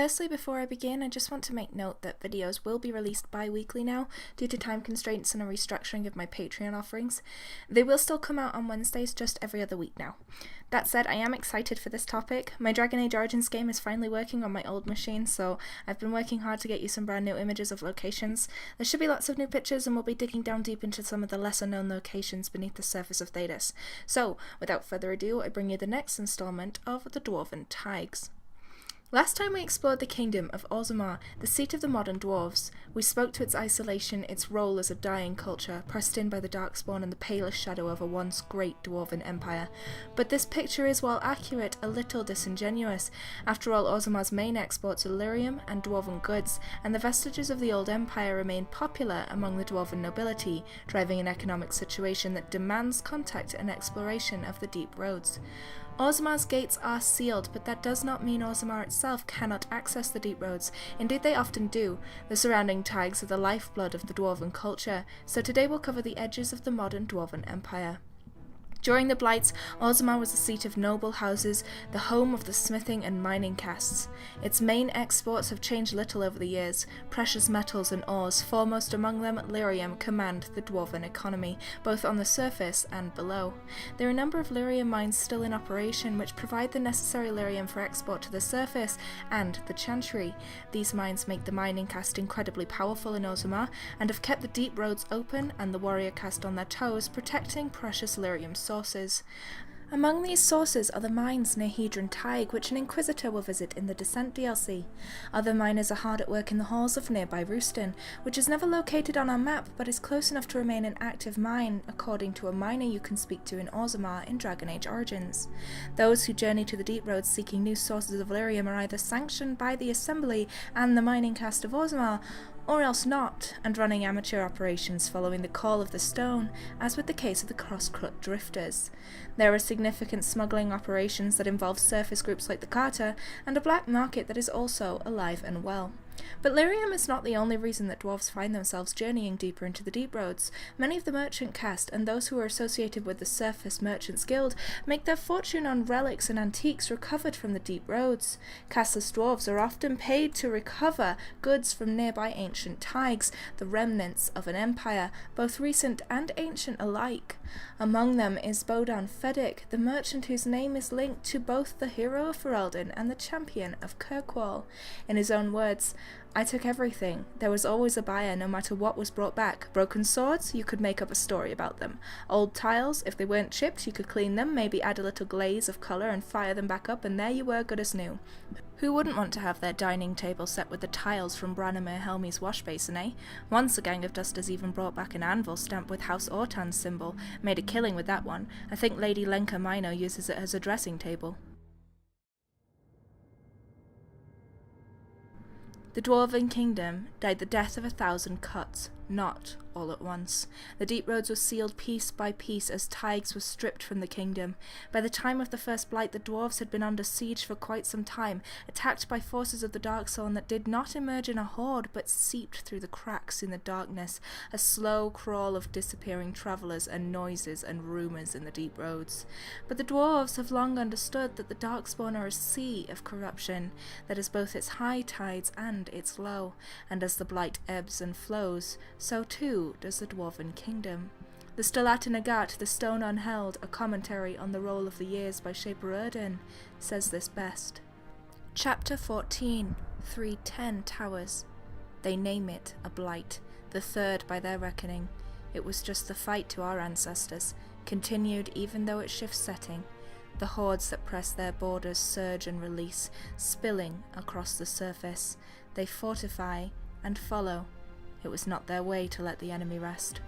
Firstly, before I begin, I just want to make note that videos will be released bi-weekly now due to time constraints and a restructuring of my Patreon offerings. They will still come out on Wednesdays, just every other week now. That said, I am excited for this topic. My Dragon Age Origins game is finally working on my old machine, so I've been working hard to get you some brand new images of locations. There should be lots of new pictures, and we'll be digging down deep into some of the lesser known locations beneath the surface of Thedas. So, without further ado, I bring you the next installment of the Dwarven Thaigs. Last time we explored the kingdom of Orzammar, the seat of the modern dwarves. We spoke to its isolation, its role as a dying culture, pressed in by the Darkspawn and the palest shadow of a once great dwarven empire. But this picture is, while accurate, a little disingenuous. After all, Orzammar's main exports are lyrium and dwarven goods, and the vestiges of the old empire remain popular among the dwarven nobility, driving an economic situation that demands contact and exploration of the deep roads. Orzammar's gates are sealed, but that does not mean Orzammar itself cannot access the deep roads. Indeed, they often do. The surrounding Thaigs are the lifeblood of the dwarven culture, so today we'll cover the edges of the modern dwarven empire. During the Blights, Orzammar was the seat of noble houses, the home of the smithing and mining castes. Its main exports have changed little over the years. Precious metals and ores, foremost among them lyrium, command the dwarven economy, both on the surface and below. There are a number of lyrium mines still in operation, which provide the necessary lyrium for export to the surface and the chantry. These mines make the mining caste incredibly powerful in Orzammar, and have kept the deep roads open and the warrior caste on their toes, protecting precious lyrium sources. Among these sources are the mines near Hedron Thaig, which an Inquisitor will visit in the Descent DLC. Other miners are hard at work in the halls of nearby Rooston, which is never located on our map but is close enough to remain an active mine, according to a miner you can speak to in Orzammar in Dragon Age Origins. Those who journey to the deep roads seeking new sources of lyrium are either sanctioned by the Assembly and the mining caste of Orzammar, or else not, and running amateur operations following the call of the stone, as with the case of the Crosscut Drifters. There are significant smuggling operations that involve surface groups like the Carter, and a black market that is also alive and well. But lyrium is not the only reason that dwarves find themselves journeying deeper into the deep roads. Many of the merchant caste, and those who are associated with the Surface Merchants Guild, make their fortune on relics and antiques recovered from the deep roads. Casteless dwarves are often paid to recover goods from nearby ancient Thaigs, the remnants of an empire, both recent and ancient alike. Among them is Bodan Feddic, the merchant whose name is linked to both the hero of Ferelden and the champion of Kirkwall. In his own words, "I took everything. There was always a buyer no matter what was brought back. Broken swords, you could make up a story about them. Old tiles, if they weren't chipped, you could clean them, maybe add a little glaze of colour and fire them back up, and there you were, good as new." Who wouldn't want to have their dining table set with the tiles from Branimir Helmi's wash basin, eh? Once a gang of dusters even brought back an anvil stamped with House Ortan's symbol. Made a killing with that one. I think Lady Lenka Minor uses it as a dressing table. The Dwarven Kingdom died the death of 1,000 cuts, not all at once. The deep roads were sealed piece by piece as Thaigs were stripped from the kingdom. By the time of the first blight, the dwarves had been under siege for quite some time, attacked by forces of the Darkspawn that did not emerge in a horde, but seeped through the cracks in the darkness, a slow crawl of disappearing travellers and noises and rumours in the deep roads. But the dwarves have long understood that the Darkspawn are a sea of corruption, that is both its high tides and its low, and as the blight ebbs and flows, so too does the Dwarven Kingdom. The Stellata Nagat, the Stone Unheld, a commentary on the roll of the years by HigheverRains's, says this best. Chapter 14, 310 Towers. They name it a blight, the third by their reckoning. It was just the fight to our ancestors, continued even though it shifts setting. The hordes that press their borders surge and release, spilling across the surface. They fortify and follow. It was not their way to let the enemy rest.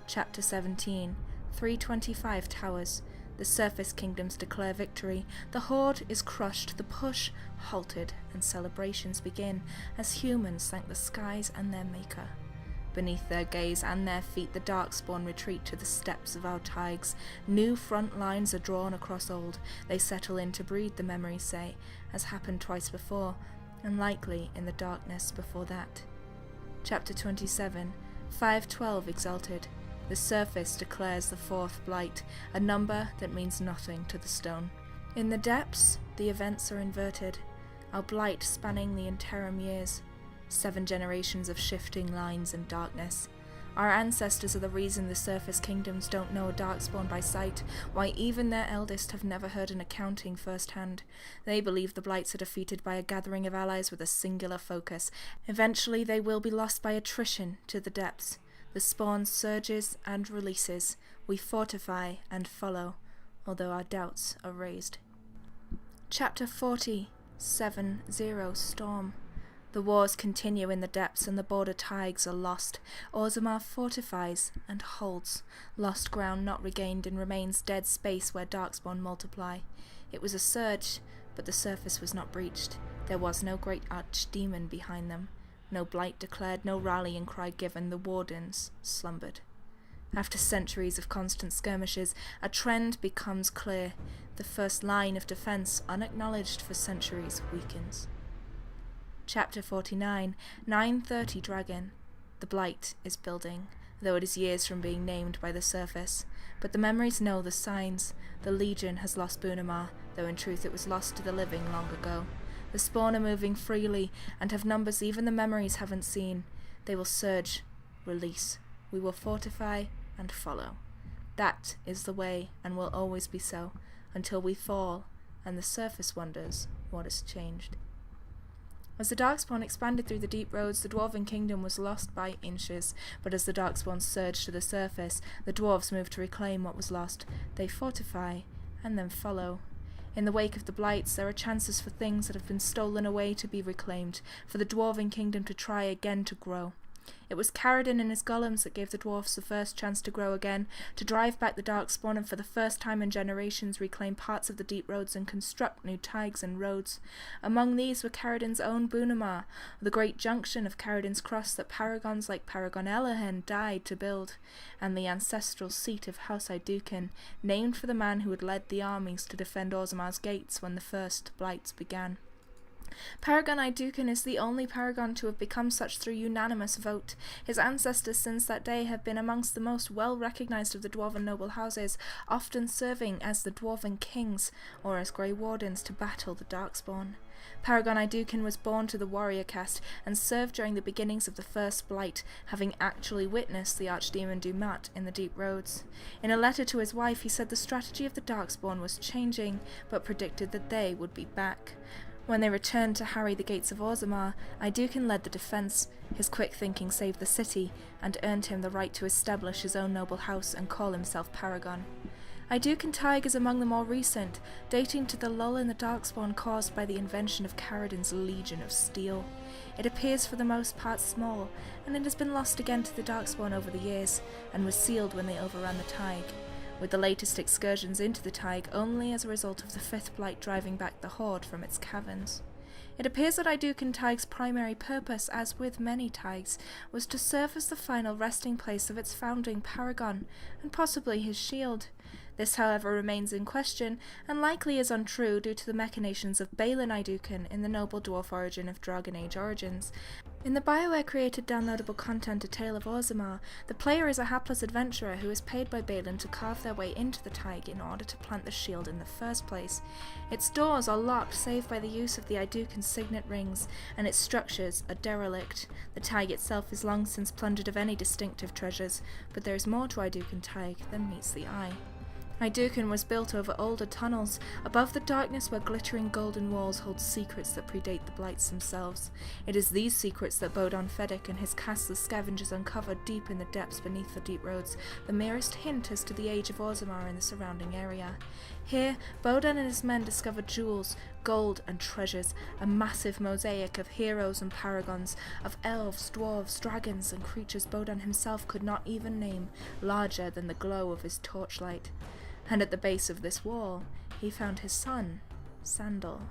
Chapter 17, 325 Towers. The surface kingdoms declare victory. The horde is crushed, the push halted, and celebrations begin as humans thank the skies and their maker. Beneath their gaze and their feet, the Darkspawn retreat to the steppes of our Thaigs. New front lines are drawn across old. They settle in to breed, the memories say, as happened twice before, and likely in the darkness before that. Chapter 27, 512 Exalted. The surface declares the fourth blight, a number that means nothing to the stone. In the depths, the events are inverted. our blight spanning the interim years. 7 generations of shifting lines and darkness. Our ancestors are the reason the surface kingdoms don't know a darkspawn by sight, why even their eldest have never heard an accounting firsthand. They believe the blights are defeated by a gathering of allies with a singular focus. Eventually they will be lost by attrition to the depths. The spawn surges and releases. We fortify and follow, although our doubts are raised. Chapter 40. 7-0 Storm. The wars continue in the depths and the border Thaigs are lost. Orzammar fortifies and holds. Lost ground not regained and remains dead space where darkspawn multiply. It was a surge, but the surface was not breached. There was no great archdemon behind them. No blight declared, no rallying cry given. The wardens slumbered. After centuries of constant skirmishes, a trend becomes clear. The first line of defense, unacknowledged for centuries, weakens. Chapter 49. 9:30 Dragon. The blight is building, though it is years from being named by the surface. But the memories know the signs. The Legion has lost Minimeta, though in truth it was lost to the living long ago. The spawn are moving freely, and have numbers even the memories haven't seen. They will surge, release. We will fortify and follow. That is the way, and will always be so, until we fall, and the surface wonders what has changed. As the darkspawn expanded through the deep roads, the Dwarven kingdom was lost by inches, but as the darkspawn surged to the surface, the dwarves moved to reclaim what was lost. They fortify, and then follow. In the wake of the blights, there are chances for things that have been stolen away to be reclaimed, for the Dwarven kingdom to try again to grow. It was Caridin and his golems that gave the dwarfs the first chance to grow again, to drive back the darkspawn and for the first time in generations reclaim parts of the deep roads and construct new Thaigs and roads. Among these were Caridin's own Minimeta, the great junction of Caridin's cross that paragons like Paragon Elohend died to build, and the ancestral seat of House Aeducan, named for the man who had led the armies to defend Orzammar's gates when the first blights began. Paragon Aeducan is the only paragon to have become such through unanimous vote. His ancestors since that day have been amongst the most well-recognised of the Dwarven noble houses, often serving as the Dwarven kings, or as Grey Wardens to battle the Darkspawn. Paragon Aeducan was born to the warrior caste, and served during the beginnings of the First Blight, having actually witnessed the Archdemon do mat in the deep roads. In a letter to his wife he said the strategy of the Darkspawn was changing, but predicted that they would be back. When they returned to harry the gates of Orzammar, Aeducan led the defence. His quick thinking saved the city, and earned him the right to establish his own noble house and call himself Paragon. Aeducan Thaig is among the more recent, dating to the lull in the darkspawn caused by the invention of Caridin's Legion of Steel. It appears for the most part small, and it has been lost again to the darkspawn over the years, and was sealed when they overran the Thaig, with the latest excursions into the Thaig only as a result of the Fifth Blight driving back the Horde from its caverns. It appears that Aeducan Thaig's primary purpose, as with many Thaigs, was to serve as the final resting place of its founding paragon, and possibly his shield. This, however, remains in question, and likely is untrue due to the machinations of Balin Aeducan in the noble dwarf origin of Dragon Age Origins. In the BioWare-created downloadable content A Tale of Orzammar, the player is a hapless adventurer who is paid by Balin to carve their way into the Thaig in order to plant the shield in the first place. Its doors are locked save by the use of the Aeducan signet rings, and its structures are derelict. The Thaig itself is long since plundered of any distinctive treasures, but there is more to Aeducan Thaig than meets the eye. Aeducan was built over older tunnels, above the darkness where glittering golden walls hold secrets that predate the blights themselves. It is these secrets that Bodon Fedek and his cast of scavengers uncovered deep in the depths beneath the deep roads, the merest hint as to the age of Orzammar in the surrounding area. Here, Bodon and his men discovered jewels, gold and treasures, a massive mosaic of heroes and paragons, of elves, dwarves, dragons, and creatures Bodon himself could not even name, larger than the glow of his torchlight. And at the base of this wall, he found his son, Sandal.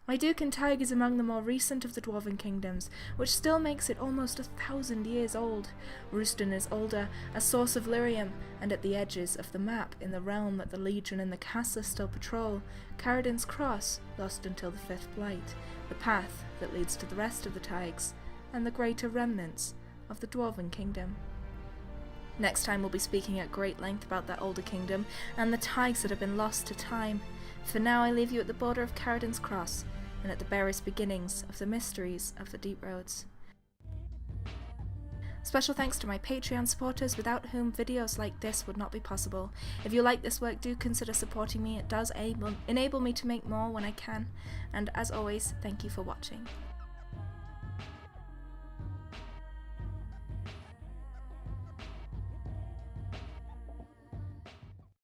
Aeducan Thaig is among the more recent of the Dwarven kingdoms, which still makes it almost 1,000 years old. Rooston is older, a source of lyrium, and at the edges of the map, in the realm that the Legion and the Castle still patrol, Caridin's Cross, lost until the Fifth Blight, the path that leads to the rest of the Thaigs, and the greater remnants of the Dwarven kingdom. Next time we'll be speaking at great length about that older kingdom, and the Thaigs that have been lost to time. For now I leave you at the border of Caridin's Cross, and at the barest beginnings of the mysteries of the deep roads. Special thanks to my Patreon supporters, without whom videos like this would not be possible. If you like this work, do consider supporting me. It does enable me to make more when I can. And as always, thank you for watching.